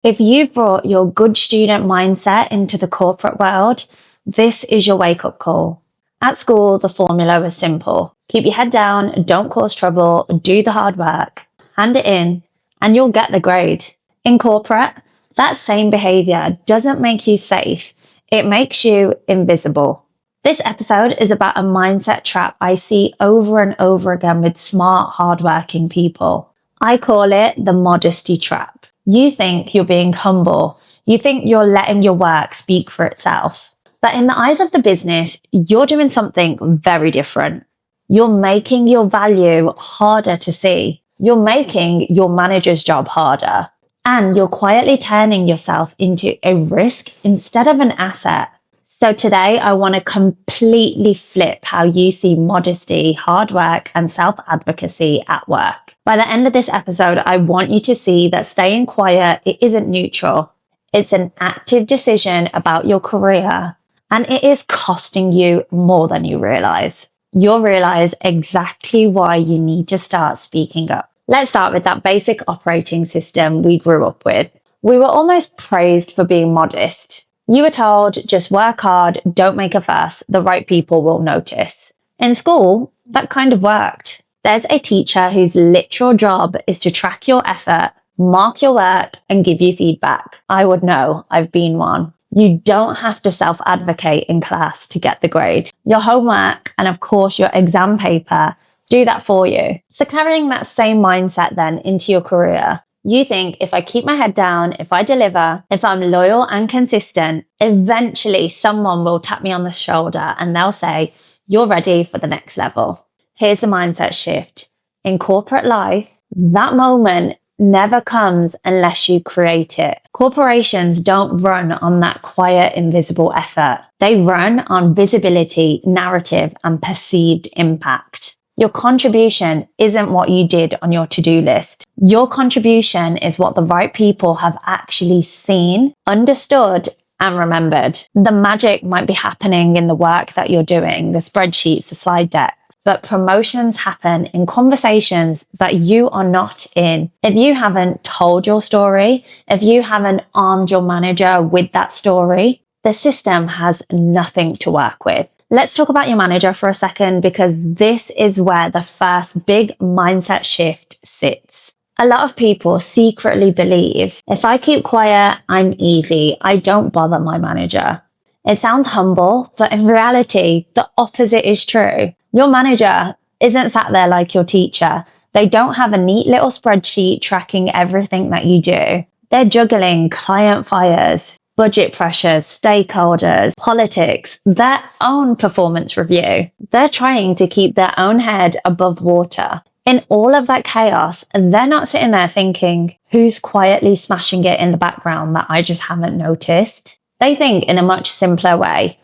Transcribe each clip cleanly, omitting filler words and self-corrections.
If you've brought your good student mindset into the corporate world, this is your wake-up call. At school, the formula was simple. Keep your head down, don't cause trouble, do the hard work, hand it in, and you'll get the grade. In corporate, that same behavior doesn't make you safe. It makes you invisible. This episode is about a mindset trap I see over and over again with smart, hardworking people. I call it the modesty trap. You think you're being humble. You think you're letting your work speak for itself. But in the eyes of the business, you're doing something very different. You're making your value harder to see. You're making your manager's job harder. And you're quietly turning yourself into a risk instead of an asset. So today I want to completely flip how you see modesty, hard work, and self-advocacy at work. By the end of this episode, I want you to see that staying quiet, it isn't neutral. It's an active decision about your career, and it is costing you more than you realize. You'll realize exactly why you need to start speaking up. Let's start with that basic operating system we grew up with. We were almost praised for being modest. You were told, just work hard, don't make a fuss, the right people will notice. In school, that kind of worked. There's a teacher whose literal job is to track your effort, mark your work, and give you feedback. I would know, I've been one. You don't have to self-advocate in class to get the grade. Your homework, and of course your exam paper, do that for you. So carrying that same mindset then into your career, you think if I keep my head down, if I deliver, if I'm loyal and consistent, eventually someone will tap me on the shoulder and they'll say, you're ready for the next level. Here's the mindset shift. In corporate life, that moment never comes unless you create it. Corporations don't run on that quiet, invisible effort. They run on visibility, narrative, and perceived impact. Your contribution isn't what you did on your to-do list. Your contribution is what the right people have actually seen, understood, and remembered. The magic might be happening in the work that you're doing, the spreadsheets, the slide deck, but promotions happen in conversations that you are not in. If you haven't told your story, if you haven't armed your manager with that story, the system has nothing to work with. Let's talk about your manager for a second, because this is where the first big mindset shift sits. A lot of people secretly believe, if I keep quiet, I'm easy. I don't bother my manager. It sounds humble, but in reality, the opposite is true. Your manager isn't sat there like your teacher. They don't have a neat little spreadsheet tracking everything that you do. They're juggling client fires, budget pressures, stakeholders, politics, their own performance review. They're trying to keep their own head above water. In all of that chaos, they're not sitting there thinking, who's quietly smashing it in the background that I just haven't noticed? They think in a much simpler way.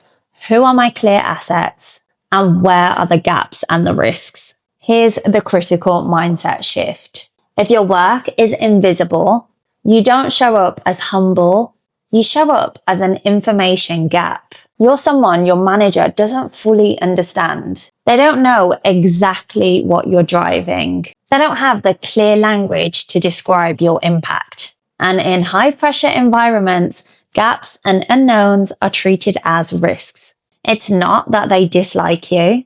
Who are my clear assets? And where are the gaps and the risks? Here's the critical mindset shift. If your work is invisible, you don't show up as humble. You show up as an information gap. You're someone your manager doesn't fully understand. They don't know exactly what you're driving. They don't have the clear language to describe your impact. And in high pressure environments, gaps and unknowns are treated as risks. It's not that they dislike you.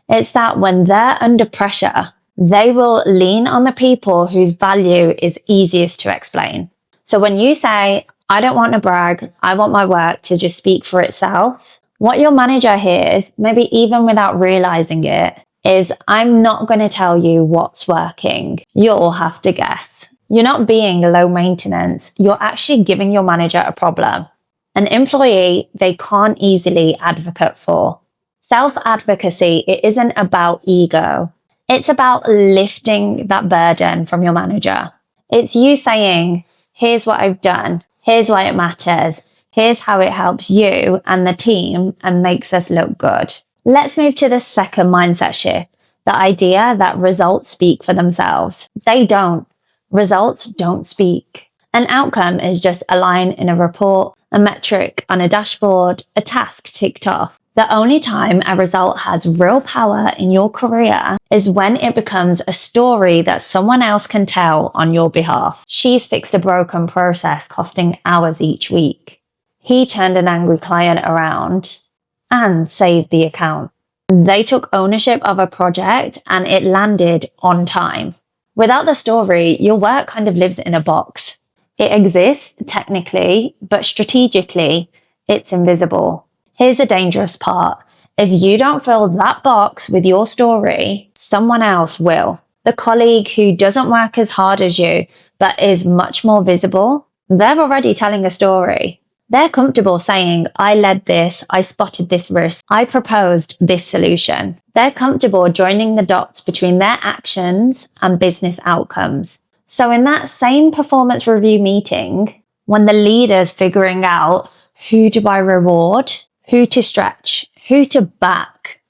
It's that when they're under pressure, they will lean on the people whose value is easiest to explain. So when you say, I don't want to brag, I want my work to just speak for itself, what your manager hears, maybe even without realizing it, is I'm not going to tell you what's working. You'll have to guess. You're not being low maintenance. You're actually giving your manager a problem. An employee they can't easily advocate for. Self-advocacy, it isn't about ego. It's about lifting that burden from your manager. It's you saying, here's what I've done. Here's why it matters. Here's how it helps you and the team and makes us look good. Let's move to the second mindset shift. The idea that results speak for themselves. They don't. Results don't speak. An outcome is just a line in a report, a metric on a dashboard, a task ticked off. The only time a result has real power in your career is when it becomes a story that someone else can tell on your behalf. She's fixed a broken process costing hours each week. He turned an angry client around and saved the account. They took ownership of a project and it landed on time. Without the story, your work kind of lives in a box. It exists technically, but strategically, it's invisible. Here's the dangerous part. If you don't fill that box with your story, someone else will. The colleague who doesn't work as hard as you, but is much more visible, they're already telling a story. They're comfortable saying, I led this, I spotted this risk, I proposed this solution. They're comfortable joining the dots between their actions and business outcomes. So in that same performance review meeting, when the leader's figuring out who do I reward, who to stretch, who to back,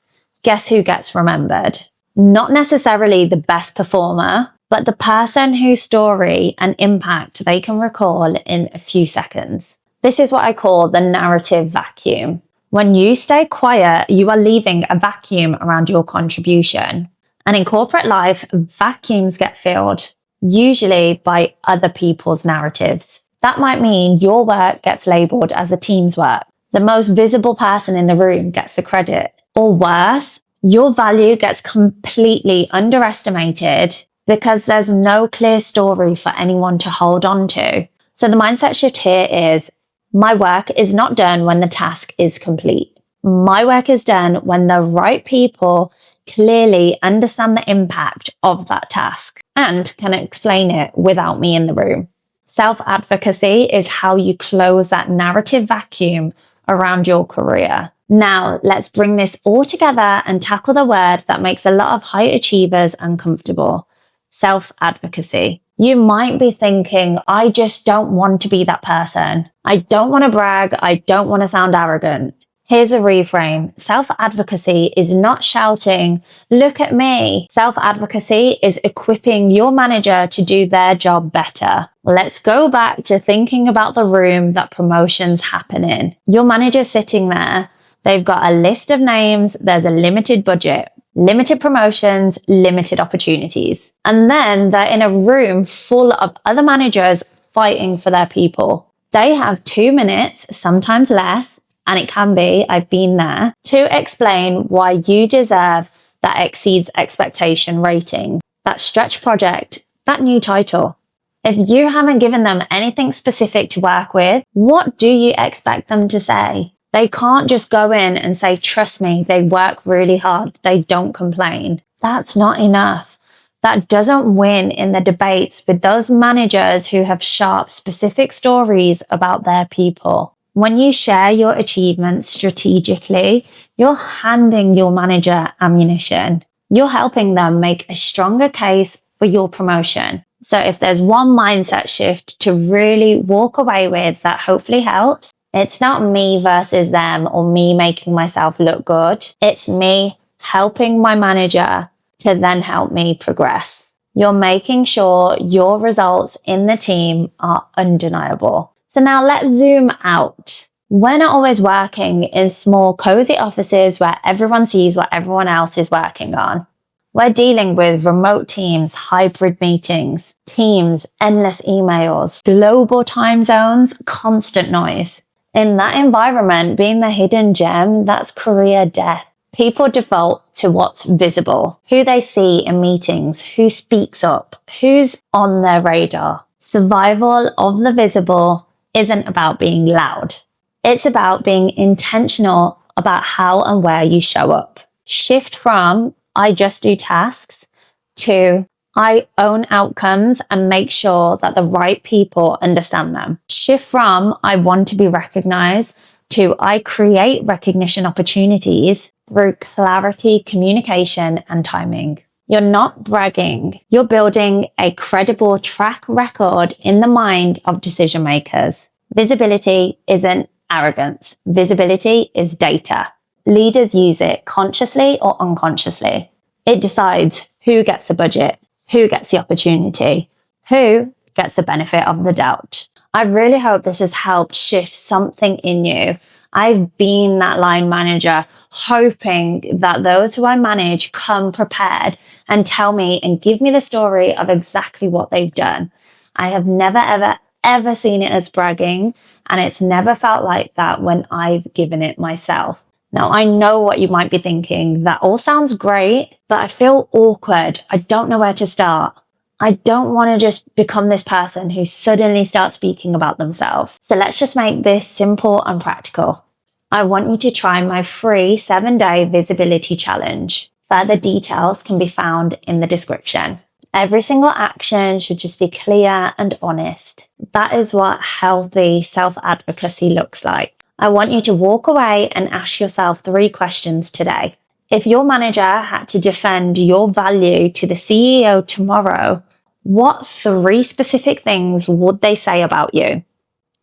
guess who gets remembered? Not necessarily the best performer, but the person whose story and impact they can recall in a few seconds. This is what I call the narrative vacuum. When you stay quiet, you are leaving a vacuum around your contribution. And in corporate life, vacuums get filled, usually by other people's narratives. That might mean your work gets labeled as a team's work. The most visible person in the room gets the credit. Or worse, your value gets completely underestimated because there's no clear story for anyone to hold on to. So the mindset shift here is, my work is not done when the task is complete. My work is done when the right people clearly understand the impact of that task and can explain it without me in the room. Self-advocacy is how you close that narrative vacuum around your career. Now, let's bring this all together and tackle the word that makes a lot of high achievers uncomfortable: self-advocacy. You might be thinking, I just don't want to be that person. I don't want to brag. I don't want to sound arrogant. Here's a reframe. Self-advocacy is not shouting, look at me. Self-advocacy is equipping your manager to do their job better. Let's go back to thinking about the room that promotions happen in. Your manager's sitting there. They've got a list of names. There's a limited budget, limited promotions, limited opportunities. And then they're in a room full of other managers fighting for their people. They have 2 minutes, sometimes less, and it can be, I've been there, to explain why you deserve that exceeds expectation rating, that stretch project, that new title. If you haven't given them anything specific to work with, what do you expect them to say? They can't just go in and say, trust me, they work really hard, they don't complain. That's not enough. That doesn't win in the debates with those managers who have sharp, specific stories about their people. When you share your achievements strategically, you're handing your manager ammunition. You're helping them make a stronger case for your promotion. So if there's one mindset shift to really walk away with that hopefully helps, it's not me versus them or me making myself look good. It's me helping my manager to then help me progress. You're making sure your results in the team are undeniable. So now let's zoom out. We're not always working in small, cozy offices where everyone sees what everyone else is working on. We're dealing with remote teams, hybrid meetings, teams, endless emails, global time zones, constant noise. In that environment, being the hidden gem, that's career death. People default to what's visible, who they see in meetings, who speaks up, who's on their radar. Survival of the visible isn't about being loud. It's about being intentional about how and where you show up. Shift from I just do tasks to I own outcomes and make sure that the right people understand them. Shift from I want to be recognized to I create recognition opportunities through clarity, communication, and timing. You're not bragging. You're building a credible track record in the mind of decision makers. Visibility isn't arrogance. Visibility is data. Leaders use it consciously or unconsciously. It decides who gets the budget, who gets the opportunity, who gets the benefit of the doubt. I really hope this has helped shift something in you. I've been that line manager, hoping that those who I manage come prepared and tell me and give me the story of exactly what they've done. I have never, ever, ever seen it as bragging, and it's never felt like that when I've given it myself. Now, I know what you might be thinking. That all sounds great, but I feel awkward. I don't know where to start. I don't want to just become this person who suddenly starts speaking about themselves. So let's just make this simple and practical. I want you to try my free 7-day visibility challenge. Further details can be found in the description. Every single action should just be clear and honest. That is what healthy self-advocacy looks like. I want you to walk away and ask yourself 3 questions today. If your manager had to defend your value to the CEO tomorrow, what 3 specific things would they say about you?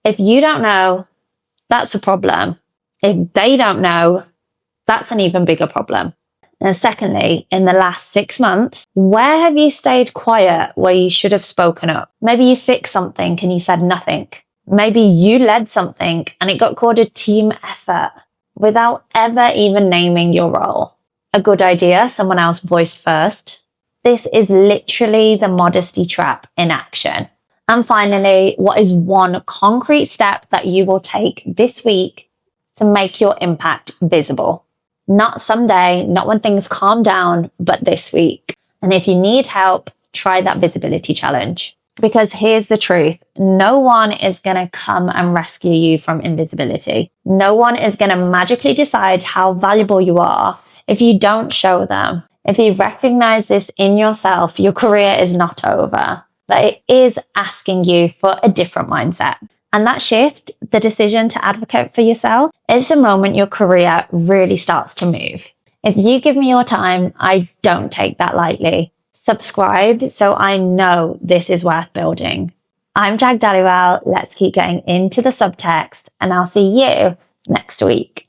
If you don't know, that's a problem. If they don't know, that's an even bigger problem. And secondly, in the last 6 months, where have you stayed quiet where you should have spoken up? Maybe you fixed something and you said nothing. Maybe you led something and it got called a team effort without ever even naming your role. A good idea, someone else voiced first. This is literally the modesty trap in action. And finally, what is one concrete step that you will take this week to make your impact visible? Not someday, not when things calm down, but this week. And if you need help, try that visibility challenge. Because here's the truth. No one is going to come and rescue you from invisibility. No one is going to magically decide how valuable you are if you don't show them. If you recognize this in yourself, your career is not over, but it is asking you for a different mindset. And that shift, the decision to advocate for yourself, is the moment your career really starts to move. If you give me your time, I don't take that lightly. Subscribe so I know this is worth building. I'm Jag Dhaliwal. Let's keep getting into the subtext, and I'll see you next week.